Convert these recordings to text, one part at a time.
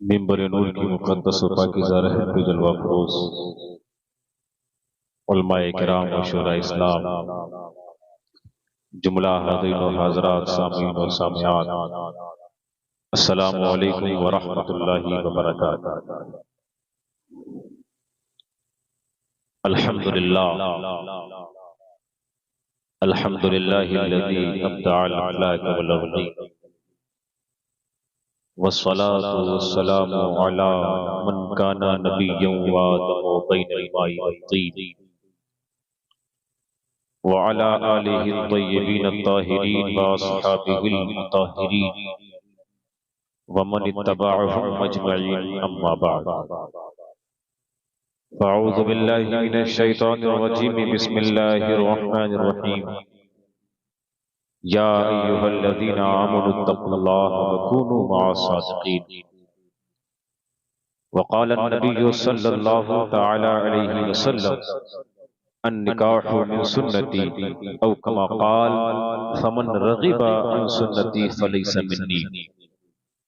منبر نور کی مقدس و پاکیزہ رحمت پہ جلوہ فروز علماء کرام و شورا اسلام، جملہ حاضرین و حاضرات، سامعین و سامعات، السلام علیکم ورحمۃ اللہ وبرکاتہ۔ الحمدللہ الحمدللہ الذی ابدع الافلاک والارضین، والصلاة والسلام علی من کان نبیا وآدم بین الماء والطین، وعلى آلہ الطیبین الطاہرین واصحابہ المطہرین ومن اتبعهم اجمعین، اما بعد فاعوذ باللہ من الشیطان الرجیم، بسم اللہ الرحمن الرحیم۔ یا ایہا الذین آمنوا اتقوا اللہ وکونوا مع الصادقین۔ وقال النبی صلی اللہ تعالی علیہ وسلم، النکاح من سنتی، او کما قال فمن رغب عن سنتی فلیس منی۔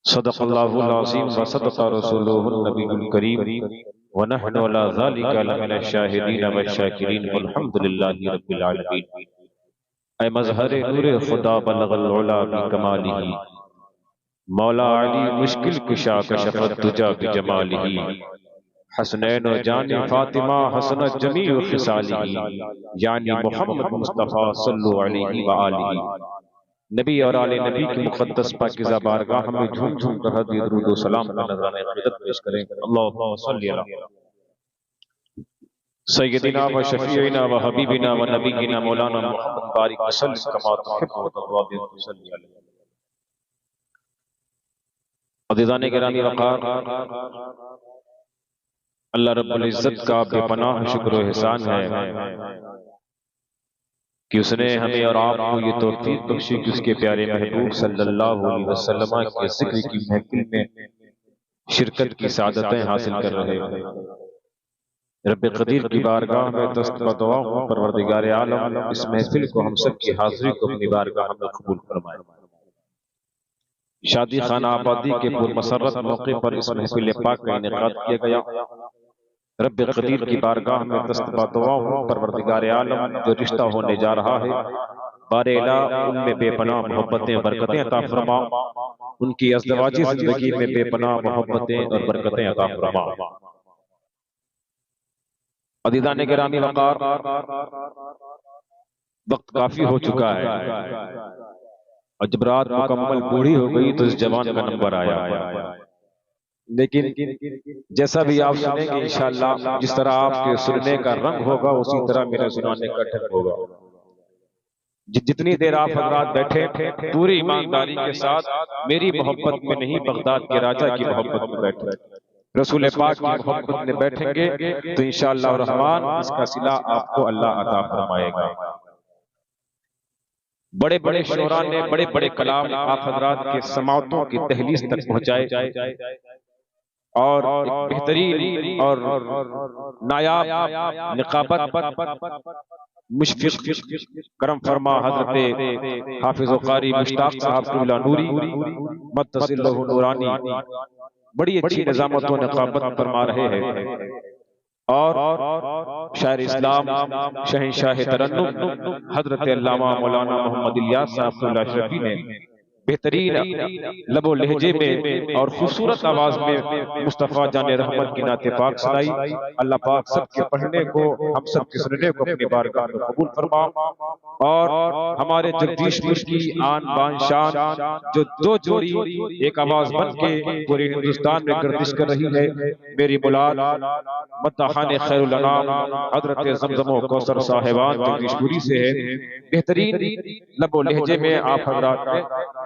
صدق اللہ العظیم وصدق رسولہ النبی الکریم، ونحن علی ذلک لمن الشاہدین والشاکرین، والحمدللہ رب العالمین۔ اے مظہر نور خدا بلغ العلا بکمالہ، مولا علی مشکل کشا کشف الدجا بجمالہ، حسنین و جان فاطمہ حسنت جمیع خصالہ، یعنی محمد مصطفیٰ صلی علیہ وآلہ۔ نبی اور آل نبی کی مقدس پاکیزہ بارگاہ میں جھوم جھوم کر حدیث درود و سلام کا نذرانہ عقیدت پیش کریں۔ اللہم صلی علی سیدنا و شفیعنا و حبیبنا و نبینا مولانا محمد بارک وسلم کما تحب و ترضی صلی علیہ۔ عزیزان گرامی وقار، اللہ رب العزت کا بے پناہ شکر و احسان ہے کہ اس نے ہمیں اور آپ کو یہ توفیق بخشی کہ اس کے پیارے محبوب صلی اللہ علیہ وسلم کے ذکر کی محفل میں شرکت کی سعادتیں حاصل کر رہے ہیں۔ رب قدیر کی بارگاہ میں دست بدعا ہوں، پروردگار عالم اس محفل کو ہم سب کی حاضری کو اپنی بارگاہ میں قبول فرمائے۔ شادی خانہ آبادی کے پر مسرت موقع پر اس محفل پاک کا انعقاد کیا گیا۔ رب قدیر کی بارگاہ میں دست بدعا ہوں، پروردگار عالم جو رشتہ ہونے جا رہا ہے، بار الہ ان میں بے پناہ محبتیں برکتیں عطا فرما، ان کی ازدواجی زندگی میں بے پناہ محبتیں اور برکتیں عطا فرما۔ عزیزان گرامی وقار، وقت کافی ہو چکا ہے اور جب رات مکمل بوڑھی ہو گئی تو اس جوان کا نمبر آیا، لیکن جیسا بھی آپ سنیں گے انشاءاللہ، جس طرح آپ کے سننے کا رنگ ہوگا اسی طرح میرے سنانے کا ڈھنگ ہوگا۔ جتنی دیر آپ حضرات بیٹھے پوری ایمانداری کے ساتھ میری محبت میں نہیں، بغداد کے راجہ کی محبت میں بیٹھے، رسول پاک کی محبت میں بیٹھیں گے تو انشاءاللہ الرحمن اس کا صلہ آپ کو اللہ عطا فرمائے گا۔ بڑے بڑے شعراء نے بڑے بڑے کلام آپ حضرات کے سماعتوں کی دہلیز تک پہنچائے اور ایک بہترین اور نایاب نقابت مشفق کرم فرما حضرت حافظ و قاری مشتاق صاحب قبلہ نوری متصل لہ نورانی بڑی اچھی نظامت و نقابت فرما رہے ہیں، اور شاعر اسلام شہنشاہ ترنم حضرت علامہ مولانا محمد الیاس صاحب اللہ شرفی نے بہترین لب و لہجے میں اور خوبصورت آواز میں مصطفیٰ جان رحمت کی نعت پاک سنائی۔ اللہ پاک سب کے پڑھنے کو، ہم سب کے سننے کو اپنی بارگاہ میں قبول فرما، اور ہمارے جگدیش پور کی آن بان شان جو دو جوڑی ایک آواز بن کے پورے ہندوستان میں گردش کر رہی ہے، میری ملاد مداحان خیر الانام حضرت زمزم و کوثر صاحبان جگدیش پوری سے ہے۔ بہترین لب و لہجے میں آپ حضرات نے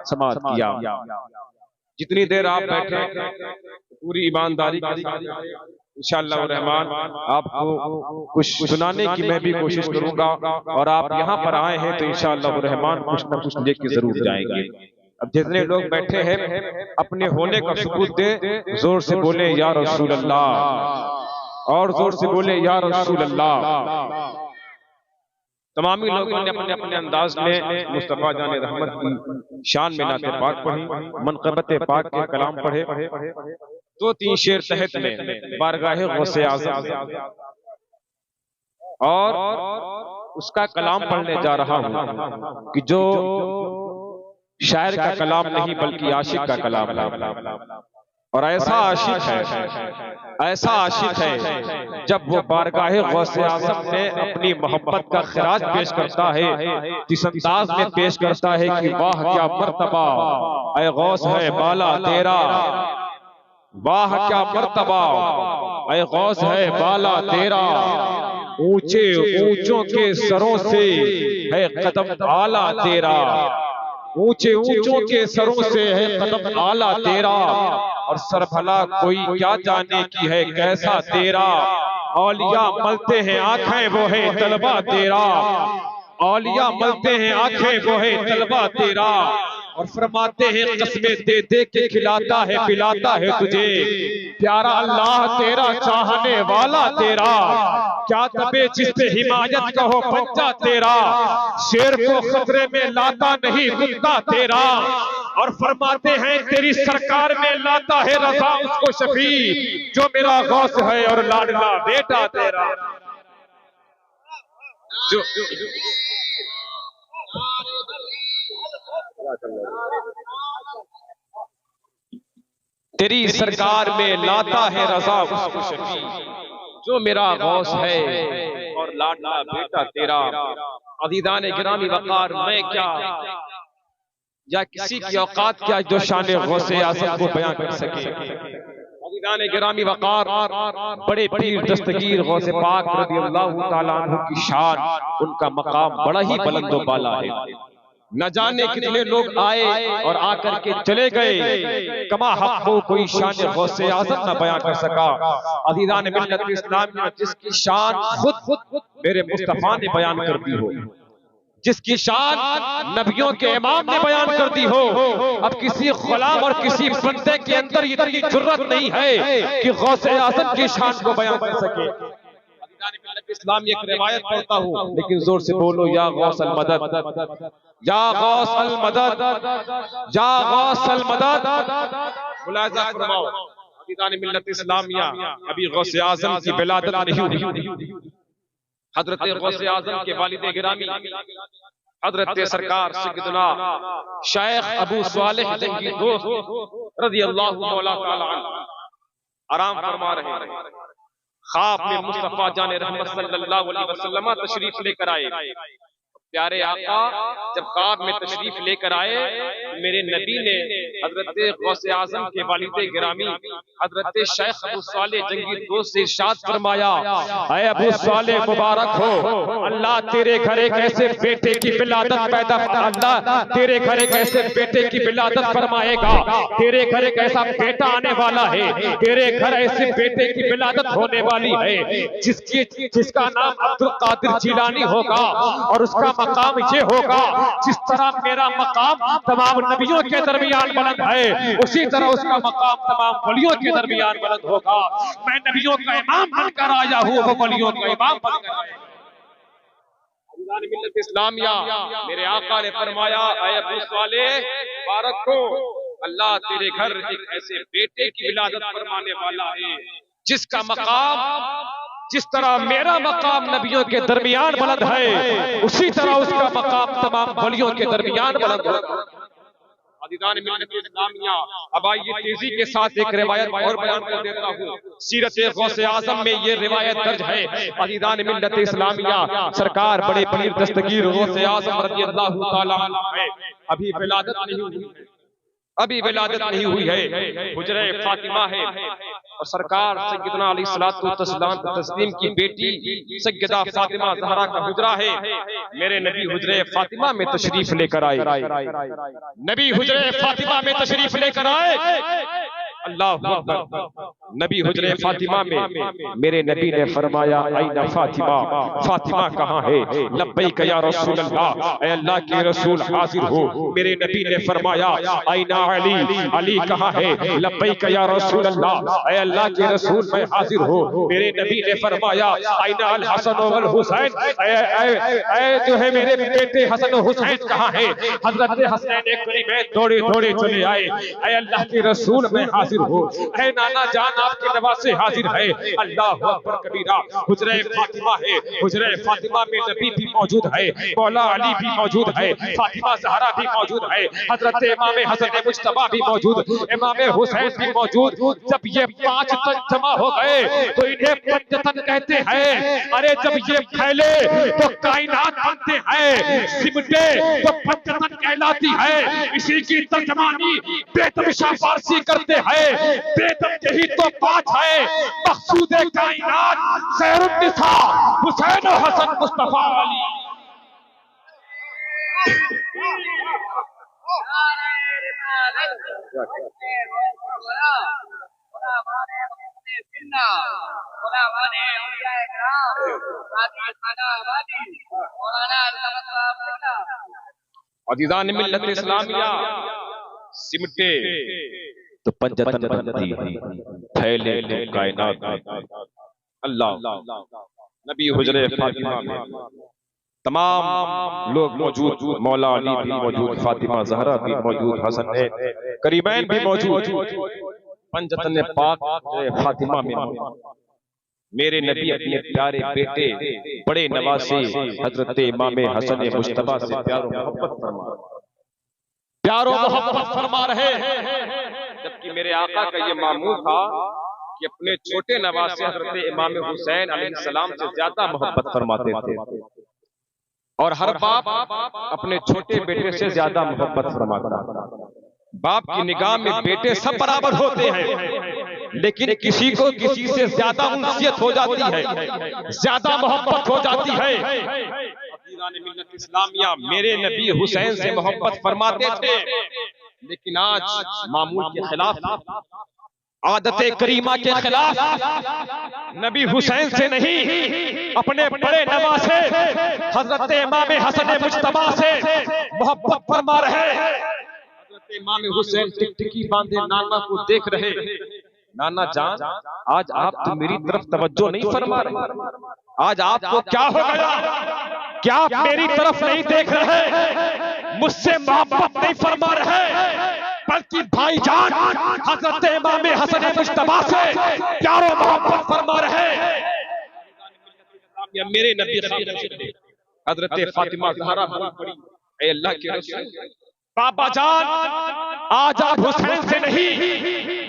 سماعت کیا۔ جتنی دیر آپ بیٹھے پوری ایمانداری کے ساتھ انشاءاللہ الرحمن آپ کو کچھ سنانے کی میں بھی کوشش کروں گا، اور آپ یہاں پر آئے ہیں تو انشاءاللہ الرحمن کچھ نہ کچھ لے کے ضرور جائیں گے۔ اب جتنے لوگ بیٹھے ہیں اپنے ہونے کا ثبوت دے، زور سے بولے یا رسول اللہ، اور زور سے بولے یا رسول اللہ۔ تمامی لوگوں نے اپنے اپنے انداز میں مصطفیٰ جان رحمت کی شان میں نعت پاک پڑھی، منقبت پاک کے کلام پڑھے، دو تین شعر تحت میں بارگاہ غوث اعظم اور اس کا کلام پڑھنے جا رہا ہوں کہ جو شاعر کا کلام نہیں بلکہ عاشق کا کلام ہے، اور ایسا عاشق ہے جب وہ بارگاہ غوث اعظم میں اپنی محبت کا خراج پیش کرتا ہے، جس انداز میں پیش کرتا ہے کہ واہ کیا مرتبہ اے غوث ہے بالا تیرا، واہ کیا مرتبہ اے غوث ہے بالا تیرا، اونچے اونچوں کے سروں سے ہے قدم اعلیٰ تیرا، اونچے اونچوں کے سروں سے ہے قدم اعلیٰ تیرا، اور سر بھلا کوئی کیا جانے کی ہے کیسا تیرا، اولیاء ملتے ہیں آنکھیں وہ ہے طلبہ تیرا، اولیاء ملتے ہیں آنکھیں وہ ہے طلبہ تیرا، اور فرماتے ہیں قسمیں دے دے کے کھلاتا ہے پلاتا ہے تجھے، پیارا اللہ تیرا چاہنے والا تیرا، کیا تبے جس پہ حمایت کہو پنجا تیرا، شیر کو خطرے میں لاتا نہیں کتا تیرا، اور فرماتے ہیں تیری سرکار میں لاتا ہے رضا اس کو شفیع، جو میرا غوث ہے اور لاڈلا بیٹا تیرا، تیری سرکار میں لاتا ہے رضا اس کو شفیع، جو میرا غوث ہے اور لاڈلا بیٹا تیرا۔ عزیزان گرامی وقار، میں کیا یا کسی کی اوقات کیا جو شان غوث اعظم کو بیان کر سکے۔ عزیزان گرامی وقار، بڑے پیر دستگیر غوث پاک رضی اللہ تعالیٰ عنہ کی شان، ان کا مقام بڑا ہی بلند و بالا ہے۔ نہ جانے کتنے لوگ آئے اور آ کر کے چلے گئے، کما حق کو کوئی شان غوث اعظم نہ بیان کر سکا۔ عزیزان ملت اسلامیہ، جس کی شان خود میرے مصطفیٰ نے بیان کر دی ہو، جس کی شان نبیوں کے امام نے بیان کر دی ہو، اب کسی غلام اور کسی بندے کے اندر اتنی جرت نہیں ہے کہ غوث اعظم کی شان کو بیان کر سکے۔ اسلامی ایک روایت پڑھتا ہوں، لیکن زور سے بولو، یا غوث المدد، یا غوث المدد، یا غوث المدد۔ ملاحظہ فرماؤ عزیزان ملت اسلامیہ، ابھی غوث اعظم کی ولادت نہیں ہوئی۔ حضرت غوث اعظم کے والد گرامی حضرت سرکار سیدنا شیخ ابو صالح جنگی دوست رضی اللہ مولا تعالی عنہ آرام فرما رہے ہیں، خواب میں مصطفیٰ جان رحمت صلی اللہ علیہ وسلم تشریف لے کر آئے۔ پیارے آقا جب خواب میں تشریف لے کر آئے، میرے نبی نے حضرت غوث اعظم کے والد گرامی حضرت شیخ ابو صالح جنگی دوست سے ارشاد فرمایا، اے ابو صالح مبارک ہو، اللہ تیرے گھر ایک ایسے بیٹے کی ولادت پیدا، اللہ تیرے گھر ایک ایسے بیٹے کی ولادت فرمائے گا، تیرے گھر ایک ایسا بیٹا آنے والا ہے، تیرے گھر ایسے بیٹے کی ولادت ہونے والی ہے جس کا نام عبد القادر جیلانی ہوگا، اور اس کا مقام یہ ہوگا جس طرح میرا مقام تمام نبیوں کے درمیان بلند ہے، اسی طرح اس کا مقام تمام ولیوں کے درمیان بلند ہوگا۔ میں نبیوں کا امام بن کر آیا ہوں، وہ ولیوں کا امام بن کر آیا ہوں۔ عزیزان ملت اسلامیہ، میرے آقا نے فرمایا، اے ابو صالح مبارک ہو، اللہ تیرے گھر ایک ایسے بیٹے کی ولادت فرمانے والا ہے جس کا مقام جس طرح میرا مقام نبیوں کے درمیان بلند ہے، اسی طرح اس کا مقام تمام ولیوں کے درمیان بلند ہوگا۔ عزیزان ملت اسلامیہ، اب آئیے تیزی کے ساتھ ایک روایت اور بیان کر دیتا ہوں۔ سیرت غوث اعظم میں یہ روایت درج ہے۔ عزیزان ملت اسلامیہ، سرکار بڑے پیر دستگیر غوث اعظم رضی اللہ تعالیٰ عنہ ہے، ابھی ولادت نہیں ہوئی، ابھی ولادت نہیں ہوئی ہے، حجرہ فاطمہ ہے، اور سرکار سیدنا علیہ الصلوۃ والتسلیم کی بیٹی سیدہ فاطمہ زہرا کا حجرہ ہے۔ میرے نبی حجرہ فاطمہ میں تشریف لے کر آئے، نبی حجرہ فاطمہ میں تشریف لے کر آئے، اللہ اکبر، نبی حجرے فاطمہ میں میرے نبی نے فرمایا این فاطمہ، فاطمہ کہاں ہے؟ لبیک یا رسول اللہ، اے اللہ کے رسول حاضر ہو۔ میرے نبی نے فرمایا این علی، علی کہاں ہے؟ لبیک یا رسول اللہ، اے اللہ کے رسول میں حاضر ہو۔ میرے نبی نے فرمایا این الحسن والحسین، اے جو ہے میرے بیٹے حسن و حسین کہاں ہے؟ حضرت حسین کریمین دوڑے دوڑے چلے آئے، اے اللہ کے رسول میں حاضر ہو، اے نانا جان آپ کے نواسے حاضر ہے۔ اللہ اکبر کبیرہ، حجرہ فاطمہ ہے، حجرہ فاطمہ میں نبی بھی موجود ہے، مولا علی بھی موجود ہے، فاطمہ زہرا بھی موجود ہے، حضرت امام حسن مجتبیٰ بھی موجود، امام حسین بھی موجود۔ جب یہ پانچ تن جمع ہو گئے تو انہیں پنجتن کہتے ہیں۔ ارے جب یہ پھیلے تو کائنات بنتے ہیں، سمٹے تو پنجتن کہلاتی ہے۔ اسی کی ترجمانی بیتمشا فارسی کرتے ہیں۔ بیتم یہی تو پانچ ہے، مقصود کائنات خیر النساء حسین و حسن مصطفیٰ علی۔ عزیزان ملت اسلامیہ، سمٹے تو پنجتن بنتی، پھیلے تو کائنات۔ اللہ، نبی حجرے فاطمہ میں تمام لوگ موجود، مولا علی بھی موجود، فاطمہ زہرا بھی موجود، حسن کریمین بھی موجود، پنجتن پاک فاطمہ میں میرے نبی اپنے پیارے بیٹے بڑے نواسے حضرت امام حسن مجتبیٰ سے پیار و محبت فرما رہے ہیں، جبکہ میرے آقا کا یہ معمول تھا کہ اپنے چھوٹے نواسے حضرت امام حسین علیہ السلام سے زیادہ محبت فرماتے تھے، اور ہر باپ اپنے چھوٹے بیٹے سے زیادہ محبت فرماتا ہے۔ باپ کی نگاہ میں بیٹے سب برابر ہوتے ہیں، لیکن کسی کو کسی سے زیادہ انسیت ہو جاتی ہے، زیادہ محبت ہو جاتی ہے۔ عزیزان ملت اسلامیہ، میرے نبی حسین سے محبت فرماتے تھے، لیکن آج معمول کے خلاف، عادت کریمہ کے خلاف، نبی حسین سے نہیں اپنے بڑے نواسے حضرت امام حسن مجتبیٰ سے محبت فرما رہے ہیں۔ حضرت امام حسین ٹکٹکی باندھے نانا کو دیکھ رہے، نانا جان آج آپ تو میری طرف توجہ نہیں فرما رہے، آج آپ کو کیا ہو گیا؟ کیا آپ میری طرف نہیں دیکھ رہے، مجھ سے محبت نہیں فرما رہے، بلکہ بھائی جان حضرت امام حسن مجتبیٰ سے پیار و محبت فرما رہے ہیں۔ میرے نبی حضرت فاطمہ زہرا بول پڑی، اے اللہ کے رسول، بابا جان آج آپ حسین سے نہیں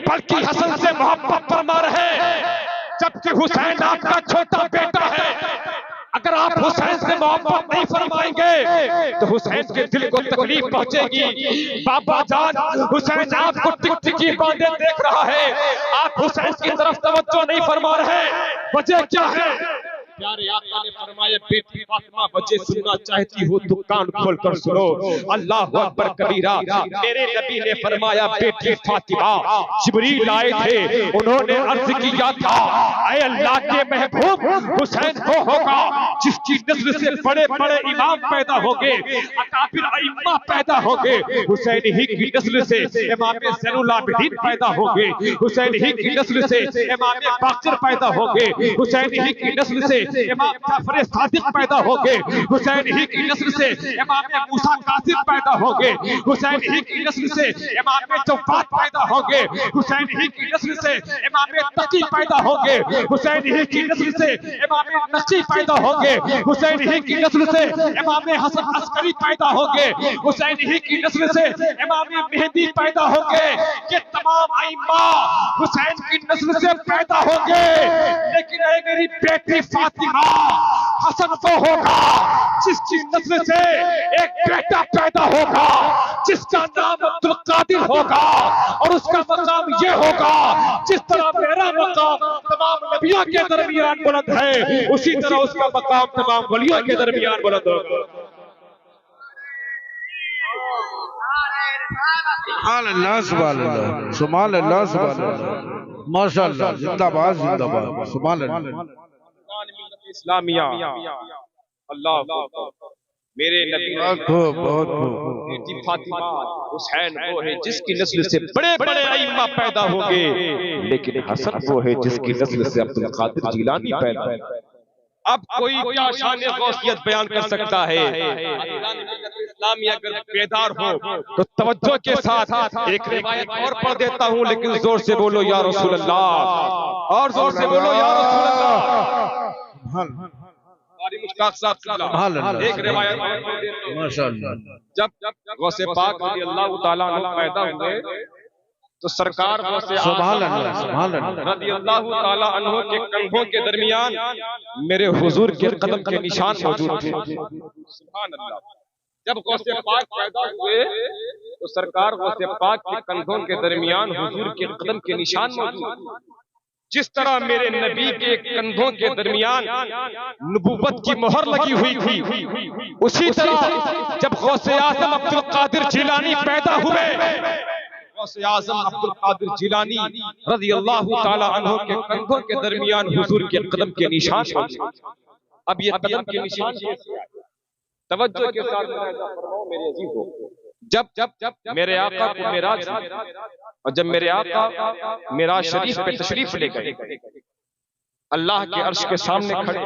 بلکہ حسن سے محبت فرما رہے ہیں، جبکہ حسین آپ کا چھوٹا بیٹا ہے۔ اگر آپ حسین سے محبت نہیں فرمائیں گے تو حسین کے دل کو تکلیف پہنچے گی۔ بابا جان حسین آپ کو ٹکٹکی باندھے دیکھ رہا ہے، آپ حسین کی طرف توجہ نہیں فرما رہے، وجہ کیا ہے؟ پیارے آقا نے فرمایا بیٹی فاطمہ وجہ سننا چاہتی ہو تو کان کھول کر سنو۔ اللہ اکبر کبیرہ، میرے نبی نے فرمایا بیٹی فاطمہ جبریل آئے تھے، انہوں نے عرض کیا تھا اے اللہ کے محبوب حسین وہ ہوگا جس کی نسل سے بڑے بڑے امام پیدا ہوگے، اکابر ائمہ پیدا ہوگے، حسین ہی کی نسل سے امام زین العابدین پیدا ہوگے، حسین ہی کی نسل سے امام باقر پیدا ہوگے، حسین ہی کی نسل سے امام جعفر صادق پیدا ہوگے، حسین ہی کی نسل سے امام موسیٰ کاظم پیدا ہوگے، حسین ہی کی نسل سے امام جواد پیدا ہوگے، حسین ہی کی نسل سے امام تقی پیدا ہوگے، حسین ہی کی نسل سے امام نقی پیدا ہوگے، حسین ہی کی نسل سے امام حسن عسکری پیدا ہوگے، حسین ہی کی نسل سے امام مہدی پیدا ہوگے۔ یہ تمام ائمہ حسین کی نسل سے پیدا ہوگے، لیکن اے میری بیٹی فاطمہ حسن وہ ہوگا جس کی نسل سے ایک بیٹا پیدا ہوگا جس کا نام عبدالقادر ہوگا، اور اس کا مقام یہ ہوگا جس طرح میرا مقام تمام نبیوں کے درمیان بلند ہے اسی طرح اس کا مقام تمام ولیوں کے درمیان بلند ہوگا۔ سبحان اللہ سبحان اللہ سبحان اللہ سبحان اللہ ماشاءاللہ زندہ باد سبحان اللہ اسلامیہ اللہ میرے نبی بہت بیٹی فاطمہ حسین وہ ہے جس کی نسل سے بڑے بڑے ائمہ پیدا ہوں گے، لیکن حسن وہ ہے جس کی نسل سے عبد القادر جیلانی پیدا ہو۔ اب کوئی کیا شان غوثیت بیان کر سکتا ہے؟ اسلامی اگر بیدار ہو تو توجہ کے ساتھ ایک روایت اور پڑھ دیتا ہوں، لیکن زور سے بولو یا رسول اللہ، اور زور سے بولو یا رسول اللہ۔ مشتاق صاحب ایک روایت جب غوث پاک رضی اللہ تعالیٰ عنہ پیدا ہوئے تو سرکار غوث رضی اللہ تعالیٰ عنہ کے کندھوں کے درمیان میرے حضور کے قدم کے نشان موجود تھے۔ سبحان اللہ۔ جب غوث پاک پیدا ہوئے تو سرکار غوث پاک کے کندھوں کے درمیان حضور کے قدم کے نشان موجود تھے۔ جس طرح میرے نبی کے کندھوں کے درمیان نبوت کی مہر لگی ہوئی تھی، اسی طرح جب غوث اعظم عبد القادر جیلانی پیدا ہوئے، غوث اعظم عبد القادر جیلانی رضی اللہ تعالی عنہ کے کندھوں کے درمیان حضور کے قدم کے نشان موجود۔ اب یہ قدم کے نشان توجہ کے ساتھ فرماؤ میرے عزیزو، جب میرے آقا کو معراج اور جب میرے آقا معراج شریف پہ تشریف لے گئے، اللہ کے عرش کے سامنے کھڑے،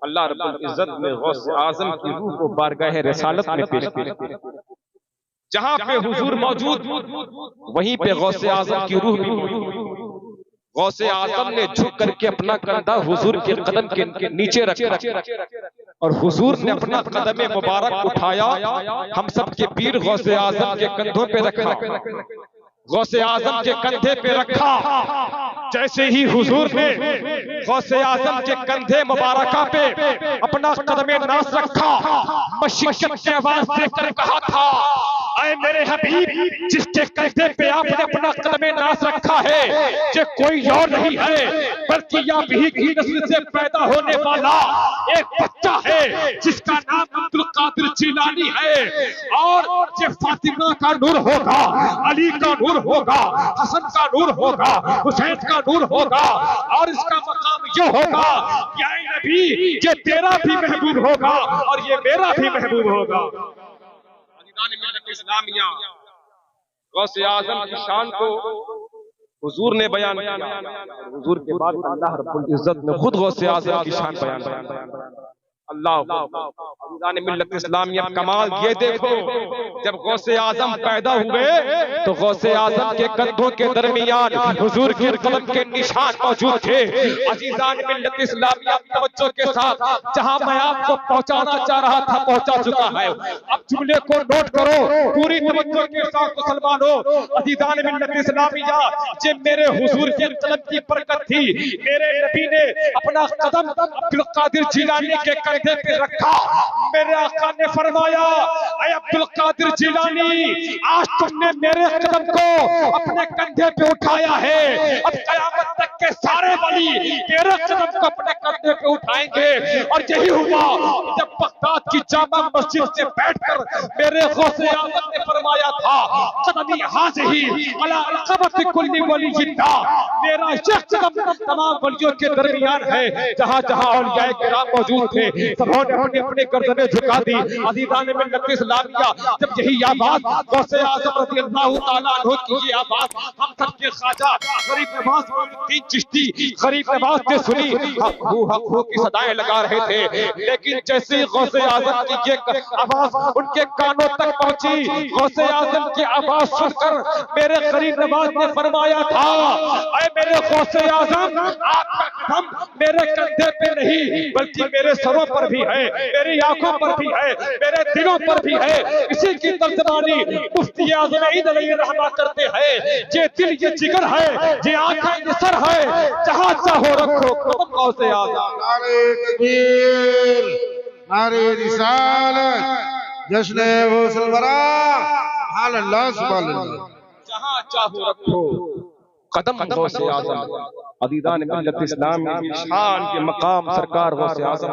اللہ رب العزت نے غوث اعظم کی روح کو بارگاہ رسالت میں پیش کیا۔ جہاں پہ حضور موجود وہیں پہ غوث اعظم کی روح بھی موجود۔ غوث اعظم نے جھک کر کے اپنا کندھا حضور کے قدم کے نیچے رکھا اور حضور نے اپنا قدم مبارک اٹھایا، ہم سب کے پیر غوث اعظم کے کندھوں پہ رکھا، غوث اعظم کے کندھے پہ رکھا۔ جیسے ہی حضور نے غوث اعظم کے کندھے مبارکہ پہ اپنا قدم ناز رکھا، مشقت کی آواز دے کر کہا تھا، اے میرے حبیب، جس کے کندھے پہ آپ نے اپنا قدم ناز رکھا ہے یہ کوئی اور نہیں ہے بلکہ آپ ہی کی نسل سے پیدا ہونے والا ایک بچہ ہے جس کا نام عبد القادر جیلانی ہے، اور یہ فاطمہ کا نور ہوگا، علی کا نور ہوگا، حسن کا نور ہوگا، حسین کا نور ہوگا، اور اس کا مقام یہ ہوگا کہ اے نبی یہ تیرا بھی محبوب ہوگا اور یہ میرا بھی محبوب ہوگا۔ ملت اسلامیہ غوث اعظم کی شان کو حضور نے بیان کیا، حضور کے بعد اللہ رب العزت نے خود غوث اعظم کی شان بیان کیا۔ اللہ عزیزان ملت اسلامیہ کمال یہ دیکھو، جب غوث اعظم پیدا ہوئے تو غوث اعظم کے کندھوں کے درمیان حضور کے قدم کے نشان موجود تھے۔ عزیزان ملت اسلامیہ توجہ کے ساتھ جہاں میں آپ کو پہنچانا چاہ رہا تھا پہنچا چکا ہے۔ اب جملے کو نوٹ کرو پوری توجہ کے ساتھ مسلمانوں۔ عزیزان ملت اسلامیہ یہ میرے حضور کے قدم کی برکت تھی، میرے نبی نے اپنا قدم عبد القادر جیلانی کے کندھے پہ رکھا، میرے آقا نے فرمایا اے عبد القادر جیلانی آج تم نے میرے قدم کو اپنے کندھے پہ اٹھایا ہے، اب قیامت تک کے سارے ولی تیرے قدم کو اپنے کندھے پہ اٹھائیں گے۔ اور یہی ہوا جب بغداد کی جامع مسجد سے بیٹھ کر میرے غوث اعظم نے فرمایا تھا قدمی حاضی علی القبۃ کل ولی جدہ، میرا یہ قدم تمام ولیوں کے درمیان ہے۔ جہاں جہاں اولیاء کرام موجود تھے سبوں نے اپنی اپنی گردنیں جھکا دی۔ عزیزان ملت اسلامیہ جب یہی آواز غوث اعظم رضی اللہ تعالیٰ عنہ کی یہ آواز ہم سب کے خواجہ غریب نواز الدین چشتی غریب نواز نے سنی، حق ہو کی صدائیں لگا رہے تھے، لیکن جیسے غوث اعظم کی یہ آواز ان کے کانوں تک پہنچی، غوث اعظم کی آواز سن کر میرے غریب نواز نے فرمایا تھا اے میرے غوث اعظم آپ کا قدم میرے کندھے پہ نہیں بلکہ میرے سروں پر بھی ہے، میری آنکھوں پر بھی ہے، میرے دلوں پر بھی ہے۔ اسی کی ترجمانی مفتی اعظم عید علیہ رحمہ کرتے ہیں، یہ دل یہ جگر ہے، یہ آنکھیں یہ سر ہے، جہاں چاہو رکھو قدم غوث اعظم۔ نعرہ تکبیر، نعرہ رسالت، جشن غوث الورا، سبحان اللہ سبحان اللہ، جہاں چاہو رکھو قدم غوث اعظم۔ عزیزان ملت اسلام کی شان کے مقام سرکار غوث اعظم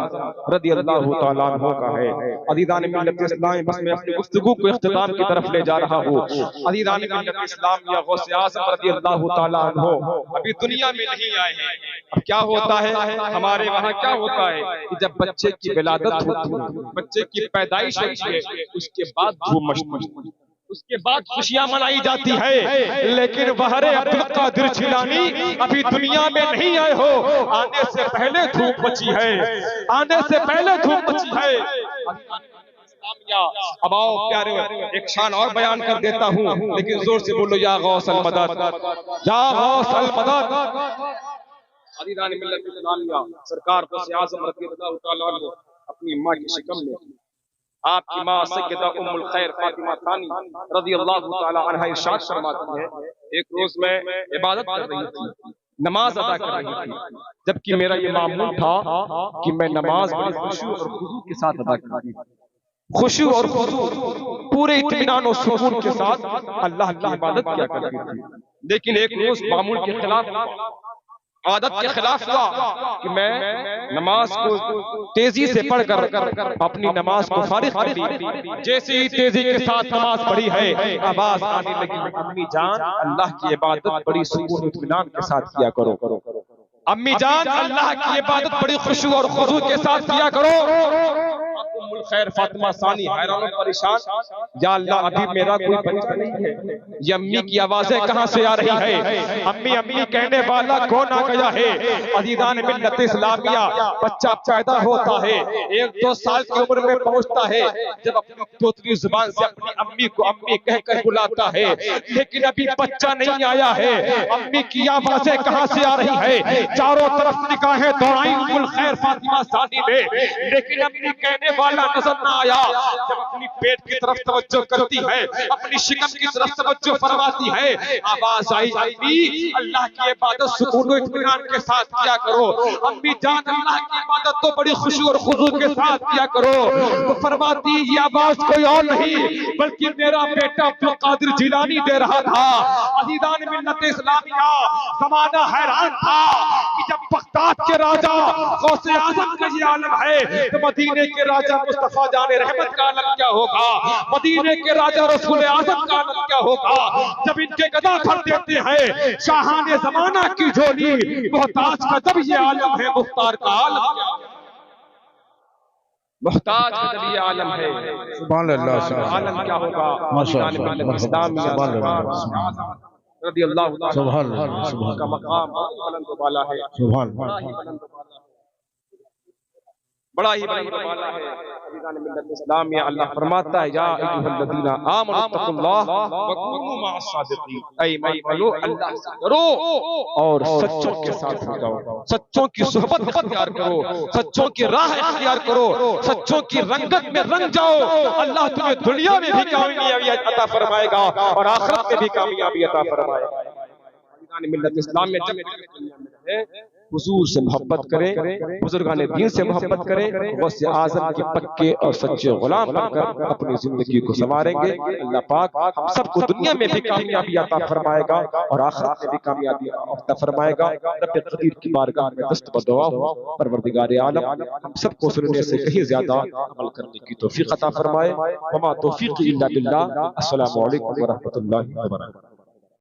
رضی اللہ تعالیٰ عنہ کا ہے۔ عزیزان ملت اسلام، بس میں اپنی گفتگو کو اختتام کی طرف لے جا رہا ہوں۔ عزیزان ملت اسلام، یا غوث اعظم رضی اللہ تعالیٰ عنہ ابھی دنیا میں نہیں آئے ہیں۔ اب کیا ہوتا ہے ہمارے وہاں، کیا ہوتا ہے کہ جب بچے کی ولادت ہوتی ہے، بچے کی پیدائش ہوتی ہے، اس کے بعد دھوم مچتی ہے، اس کے بعد خوشیاں منائی جاتی ہے، لیکن بہر عبدالقادر جیلانی ابھی دنیا میں نہیں آئے ہو، آنے سے پہلے دھوم مچی ہے، آنے سے پہلے دھوم مچی ہے۔ اب آؤ پیارے، ایک شان اور بیان کر دیتا ہوں، لیکن زور سے بولو یا غوث المدد، یا غوث المدد۔ عزیزان ملت اسلامیہ، سرکار غوث اعظم رضی اللہ تعالیٰ عنہ اپنی ماں کی شکم میں، آپ کی ماں سیدہ ام الخیر فاطمہ ثانی رضی اللہ تعالیٰ عنہ ارشاد فرماتی ہے، ایک روز میں عبادت کر رہی تھی، نماز ادا کر رہی تھی، جبکہ میرا یہ معمول تھا کہ میں نماز بڑی خشوع اور خضوع کے ساتھ ادا کرتی تھی، خشوع اور خضوع، پورے اطمینان و سکون کے ساتھ اللہ کی عبادت کیا کرتی تھی۔ لیکن ایک روز معمول کے خلاف، عادت کے خلاف ہوا کہ میں نماز کو تیزی سے پڑھ کر اپنی نماز کو فارغ کر دی۔ جیسے ہی تیزی کے ساتھ نماز پڑھی ہے، آواز آنے لگی، امی جان اللہ کی عبادت بڑی سکون و اطمینان کے ساتھ کیا کرو، امی جان اللہ کی عبادت بڑی خشوع اور خضوع کے ساتھ کیا کرو۔ ام الخیر فاطمہ ثانی حیران و پریشان، یا اللہ ابھی میرا کوئی بچہ نہیں ہے، یہ امی کی آوازیں کہاں سے آ رہی ہے؟ امی امی کہنے والا کون آ گیا ہے؟ عزیزان ملت اسلامیہ، بچہ پیدا ہوتا ہے، 1-2 سال کی عمر میں پہنچتا ہے، جب اپنی توتلی زبان سے اپنی امی کو امی کہہ کر بلاتا ہے، لیکن ابھی بچہ نہیں آیا ہے، امی کی آوازیں کہاں سے آ رہی ہے؟ چاروں طرف نگاہیں دوڑائیں ام الخیر فاطمہ ثانی نے، لیکن امی کہنے والا نظر نہ آیا۔ جب اپنی پیٹ کی طرف توجہ کرتی ہے، اپنی شکم کی طرف توجہ فرماتی ہے، آواز آئی، امی اللہ کی عبادت سکون و اطمینان کے ساتھ کیا کرو، امی جان اللہ کی عبادت تو بڑی خشوع اور خضوع کے ساتھ کیا کرو۔ وہ فرماتی یہ آواز کوئی اور نہیں بلکہ میرا بیٹا عبدالقادر جیلانی دے رہا تھا۔ عزیزان ملت اسلامیہ، زمانہ حیران تھا کہ جب بغداد کے راجہ غوث اعظم کا یہ عالم ہے تو مدینے کے راجہ مصطفیٰ جان رحمت کا عالم کیا ہوگا، مدینے کے راجہ رسول اعظم کا عالم کیا ہوگا۔ جب ان کے گدا بھر دیتے ہیں شاہان زمانہ کی جھولی، محتاج کا جب یہ عالم ہے مختار کا عالم کیا ہوگا، محتاج کا جب یہ عالم ہے سبحان اللہ، عالم کیا ہوگا۔ عزیزان ملت اسلامیہ، رضی اللہ تعالیٰ کا مقام بلند و بالا ہے، بڑا ہی بلند و بالا ہے۔ عزیزان ملت اسلامیہ، اللہ فرماتا ہے یا ایھا الذین آمنوا اتقوا اللہ وکونوا مع الصادقین، اے ایمان والو اللہ سے ڈرو اور سچوں کے ساتھ ہو جاؤ، سچوں کی صحبت اختیار کرو، سچوں کی راہ اختیار کرو، سچوں کی رنگت میں رنگ جاؤ، اللہ تمہیں دنیا میں بھی کامیابی عطا فرمائے گا اور آخرت میں بھی کامیابی عطا فرمائے گا۔ عزیزان ملت اسلام میں جب حضور سے محبت کریں، بزرگان دین سے محبت کریں، غوث اعظم کے پکے اور سچے غلام بن کر اپنی زندگی کو سنواریں گے، اللہ پاک ہم سب کو دنیا میں بھی کامیابی عطا فرمائے گا اور آخرت میں بھی کامیابی عطا فرمائے گا۔ رب قدیر کی بارگاہ میں دست بدعا ہوں، پروردگار عالم ہم سب کو سننے سے کہیں زیادہ عمل کرنے کی توفیق عطا فرمائے۔ وما توفیقی الا باللہ۔ السلام علیکم ورحمۃ اللہ وبرکاتہ۔